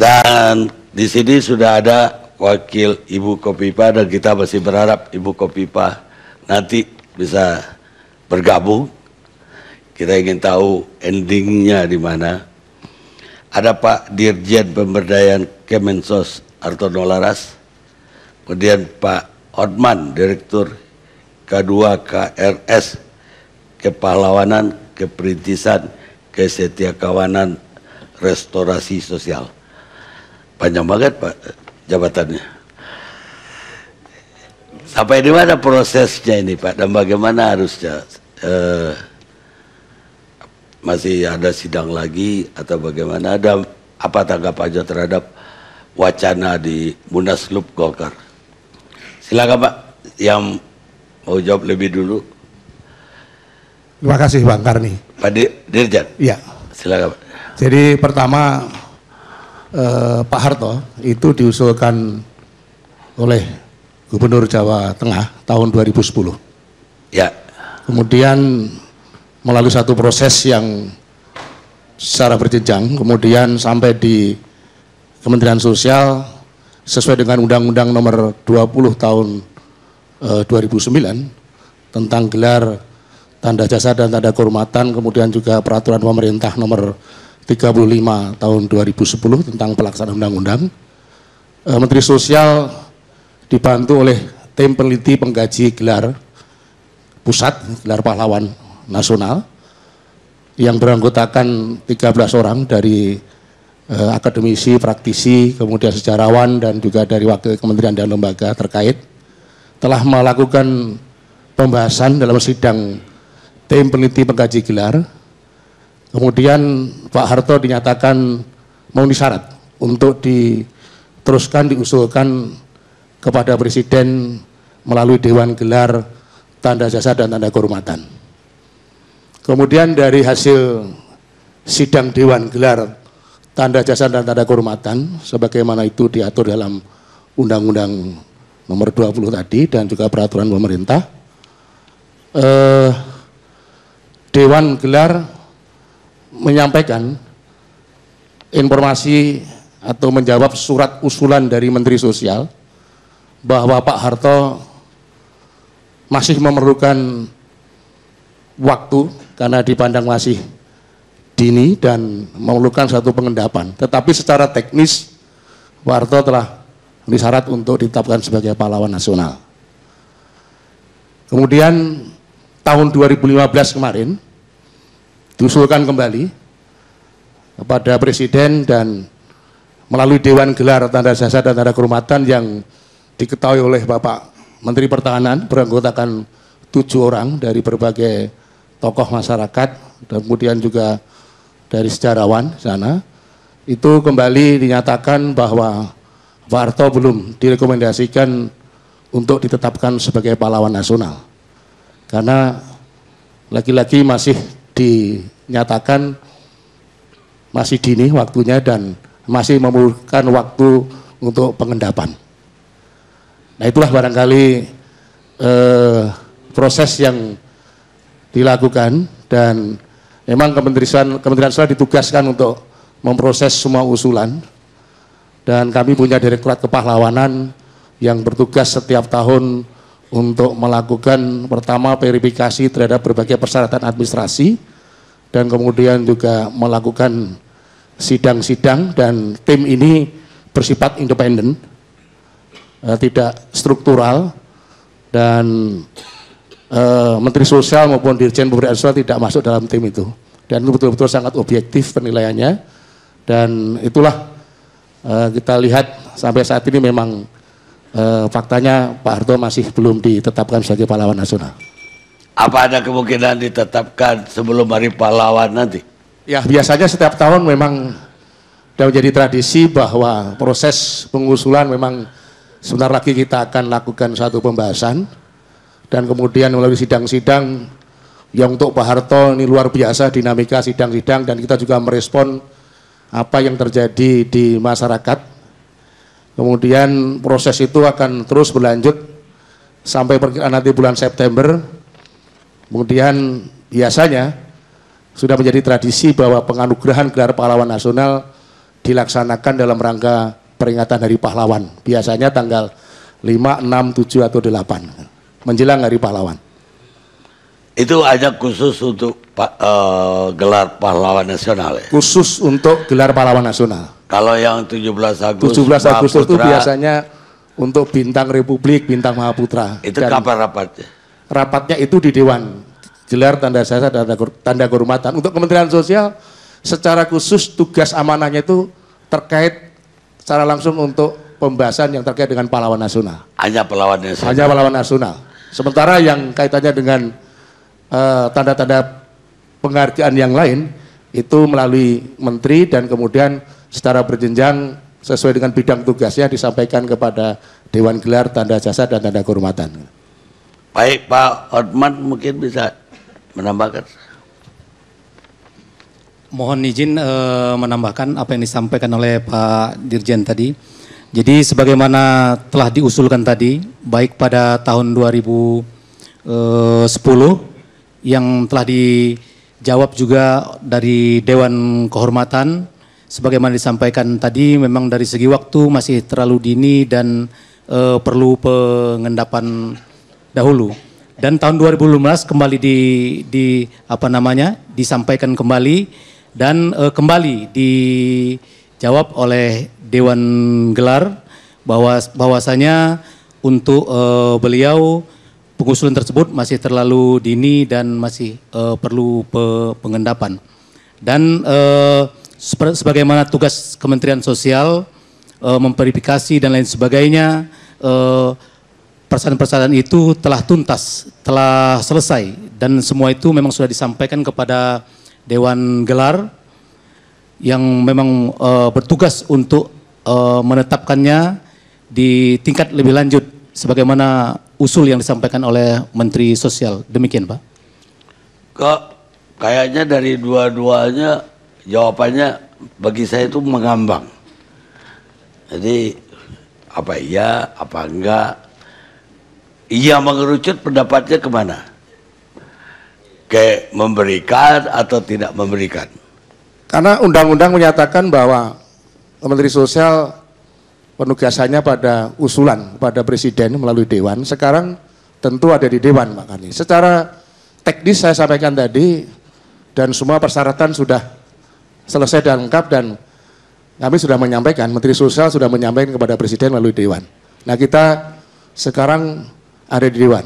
Dan di sini sudah ada wakil Ibu Kofifa dan kita masih berharap Ibu Kofifa nanti bisa bergabung. Kita ingin tahu endingnya di mana. Ada Pak Dirjen Pemberdayaan Kemensos Hartono Laras, kemudian Pak Hotman, Direktur K2 KRS Kepahlawanan, Keperintisan, Kesetiakawanan, Restorasi Sosial. Panjang banget Pak jabatannya. Sampai di mana prosesnya ini Pak, dan bagaimana harusnya masih ada sidang lagi atau bagaimana? Ada apa tanggapannya terhadap wacana di Munaslup Golkar? Silakan Pak yang mau jawab lebih dulu. Terima kasih Bang Karni. Pak Dirjen. Iya. Silakan Pak. Jadi pertama Pak Harto itu diusulkan oleh Gubernur Jawa Tengah tahun 2010. Ya. Kemudian melalui satu proses yang secara berjenjang, kemudian sampai di Kementerian Sosial sesuai dengan Undang-Undang Nomor 20 Tahun 2009 tentang gelar tanda jasa dan tanda kehormatan, kemudian juga Peraturan Pemerintah Nomor 35 tahun 2010 tentang pelaksanaan undang-undang. Menteri Sosial dibantu oleh tim peneliti pengkaji gelar pusat, gelar pahlawan nasional yang beranggotakan 13 orang dari akademisi, praktisi, kemudian sejarawan dan juga dari wakil kementerian dan lembaga terkait, telah melakukan pembahasan dalam sidang tim peneliti pengkaji gelar. Kemudian Pak Harto dinyatakan memenuhi syarat untuk diteruskan diusulkan kepada Presiden melalui Dewan Gelar Tanda Jasa dan Tanda Kehormatan. Kemudian dari hasil sidang Dewan Gelar Tanda Jasa dan Tanda Kehormatan sebagaimana itu diatur dalam Undang-Undang Nomor 20 tadi dan juga Peraturan Pemerintah, Dewan Gelar menyampaikan informasi atau menjawab surat usulan dari Menteri Sosial bahwa Pak Harto masih memerlukan waktu karena dipandang masih dini dan memerlukan satu pengendapan. Tetapi secara teknis Pak Harto telah memenuhi syarat untuk ditetapkan sebagai pahlawan nasional. Kemudian tahun 2015 kemarin diusulkan kembali kepada Presiden dan melalui Dewan Gelar Tanda Jasa dan Tanda Kehormatan yang diketahui oleh Bapak Menteri Pertahanan beranggotakan 7 orang dari berbagai tokoh masyarakat dan kemudian juga dari sejarawan sana, itu kembali dinyatakan bahwa Pak Harto belum direkomendasikan untuk ditetapkan sebagai pahlawan nasional karena lagi-lagi masih dinyatakan masih dini waktunya dan masih memerlukan waktu untuk pengendapan. Nah itulah barangkali proses yang dilakukan dan memang Kementerian Sosial ditugaskan untuk memproses semua usulan dan kami punya Direktorat Kepahlawanan yang bertugas setiap tahun untuk melakukan pertama verifikasi terhadap berbagai persyaratan administrasi dan kemudian juga melakukan sidang-sidang dan tim ini bersifat independen, tidak struktural dan Menteri Sosial maupun Dirjen Pemberdayaan Sosial tidak masuk dalam tim itu dan itu betul-betul sangat objektif penilaiannya dan itulah kita lihat sampai saat ini memang faktanya Pak Harto masih belum ditetapkan sebagai pahlawan nasional. Apa ada kemungkinan ditetapkan sebelum Hari Pahlawan nanti? Ya biasanya setiap tahun memang sudah menjadi tradisi bahwa proses pengusulan memang sebentar lagi kita akan lakukan satu pembahasan dan kemudian melalui sidang-sidang yang untuk Pak Harto ini luar biasa dinamika sidang-sidang dan kita juga merespon apa yang terjadi di masyarakat. Kemudian proses itu akan terus berlanjut sampai perkiraan nanti bulan September. Kemudian biasanya sudah menjadi tradisi bahwa penganugerahan gelar pahlawan nasional dilaksanakan dalam rangka peringatan Hari Pahlawan. Biasanya tanggal 5, 6, 7, atau 8 menjelang Hari Pahlawan. Itu aja khusus untuk gelar pahlawan nasional ya? Khusus untuk gelar pahlawan nasional. Kalau yang 17 Agustus, 17 Agustus itu biasanya untuk Bintang Republik, Bintang Mahaputra. Itu kapan rapatnya? Rapatnya itu di Dewan, gelar tanda jasa dan tanda kehormatan. Untuk Kementerian Sosial secara khusus tugas amanahnya itu terkait secara langsung untuk pembahasan yang terkait dengan pahlawan nasional. Hanya pahlawan nasional? Hanya pahlawan nasional. Sementara yang kaitannya dengan tanda-tanda penghargaan yang lain itu melalui menteri dan kemudian secara berjenjang sesuai dengan bidang tugasnya disampaikan kepada Dewan Gelar Tanda Jasa dan Tanda Kehormatan. Baik, Pak Hotman mungkin bisa menambahkan. Mohon izin menambahkan apa yang disampaikan oleh Pak Dirjen tadi. Jadi sebagaimana telah diusulkan tadi, baik pada tahun 2010 yang telah dijawab juga dari Dewan Kehormatan, sebagaimana disampaikan tadi, memang dari segi waktu masih terlalu dini dan perlu pengendapan dahulu. Dan tahun 2015 kembali disampaikan kembali dan kembali dijawab oleh Dewan Gelar bahwasanya untuk beliau pengusulan tersebut masih terlalu dini dan masih perlu pengendapan. Dan sebagaimana tugas Kementerian Sosial memverifikasi dan lain sebagainya, persyaratan-persyaratan itu telah tuntas, telah selesai, dan semua itu memang sudah disampaikan kepada Dewan Gelar yang memang bertugas untuk menetapkannya di tingkat lebih lanjut sebagaimana usul yang disampaikan oleh Menteri Sosial. Demikian, Pak. Kok kayaknya dari dua-duanya jawabannya bagi saya itu mengambang. Jadi apa iya, apa enggak? Iya mengerucut pendapatnya kemana? Kayak memberikan atau tidak memberikan? Karena undang-undang menyatakan bahwa Menteri Sosial penugasannya pada usulan pada Presiden melalui Dewan. Sekarang tentu ada di Dewan, Pak Karni. Secara teknis saya sampaikan tadi dan semua persyaratan sudah selesai dan lengkap, dan kami sudah menyampaikan, Menteri Sosial sudah menyampaikan kepada Presiden melalui Dewan. Nah, kita sekarang ada di Dewan.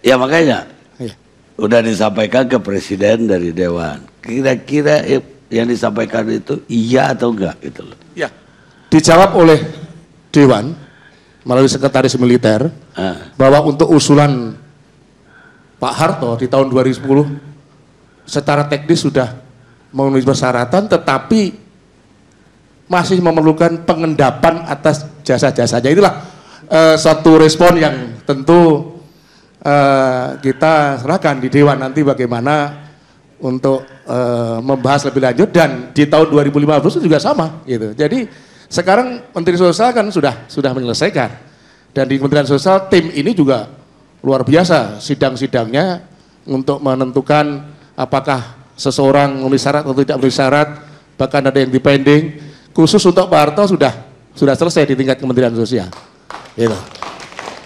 Ya makanya ya, udah disampaikan ke Presiden dari Dewan. Kira-kira yang disampaikan itu iya atau enggak gitu loh. Ya, dijawab oleh Dewan melalui Sekretaris Militer bahwa untuk usulan Pak Harto di tahun 2010 secara teknis sudah memenuhi persyaratan, tetapi masih memerlukan pengendapan atas jasa-jasanya. Itulah satu respon yang tentu kita serahkan di Dewan nanti bagaimana untuk membahas lebih lanjut, dan di tahun 2015 itu juga sama gitu. Jadi sekarang Menteri Sosial kan sudah menyelesaikan, dan di Kementerian Sosial tim ini juga luar biasa sidang-sidangnya untuk menentukan apakah seseorang memenuhi syarat atau tidak memenuhi syarat, bahkan ada yang dipending. Khusus untuk Pak Harto sudah selesai di tingkat Kementerian Sosial. Gitu.